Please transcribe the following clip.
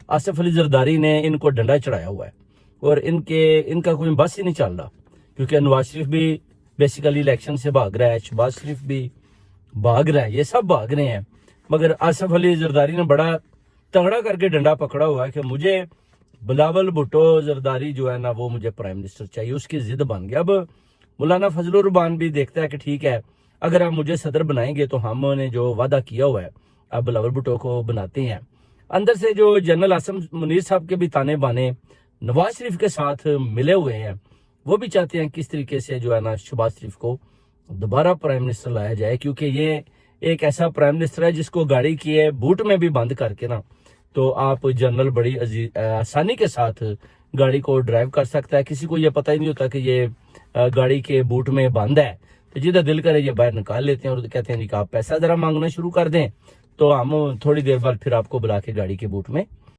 آصف علی زرداری نے ان کو ڈنڈا چڑھایا ہوا ہے اور ان کا کوئی بس ہی نہیں چل رہا، کیونکہ نواز شریف بھی بیسیکلی الیکشن سے بھاگ رہا ہے، شہباز شریف بھی بھاگ رہا ہے، یہ سب بھاگ رہے ہیں، مگر آصف علی زرداری نے بڑا تگڑا کر کے ڈنڈا پکڑا ہوا ہے کہ مجھے بلاول بھٹو زرداری جو ہے نا وہ مجھے پرائم منسٹر چاہیے، اس کی ضد بن گیا۔ اب مولانا فضل الرحمان بھی دیکھتا ہے کہ ٹھیک ہے، اگر آپ مجھے صدر بنائیں گے تو ہم نے جو وعدہ کیا ہوا ہے اب بلاول بھٹو کو بناتے ہیں۔ اندر سے جو جنرل عاصم منیر صاحب کے بھی تانے بانے نواز شریف کے ساتھ ملے ہوئے ہیں، وہ بھی چاہتے ہیں کس طریقے سے جو ہے نا شہباز شریف کو دوبارہ پرائم منسٹر لایا جائے، کیونکہ یہ ایک ایسا پرائم منسٹر ہے جس کو گاڑی کی ہے بوٹ میں بھی بند کر کے نا تو آپ جنرل بڑی آسانی کے ساتھ گاڑی کو ڈرائیو کر سکتا ہے، کسی کو یہ پتہ ہی نہیں ہوتا کہ یہ گاڑی کے بوٹ میں بند ہے، تو جدھر دل کرے یہ باہر نکال لیتے ہیں اور کہتے ہیں جی کہ آپ پیسہ ذرا مانگنا شروع کر دیں تو ہم تھوڑی دیر بعد پھر آپ کو بلا کے گاڑی کے بوٹ میں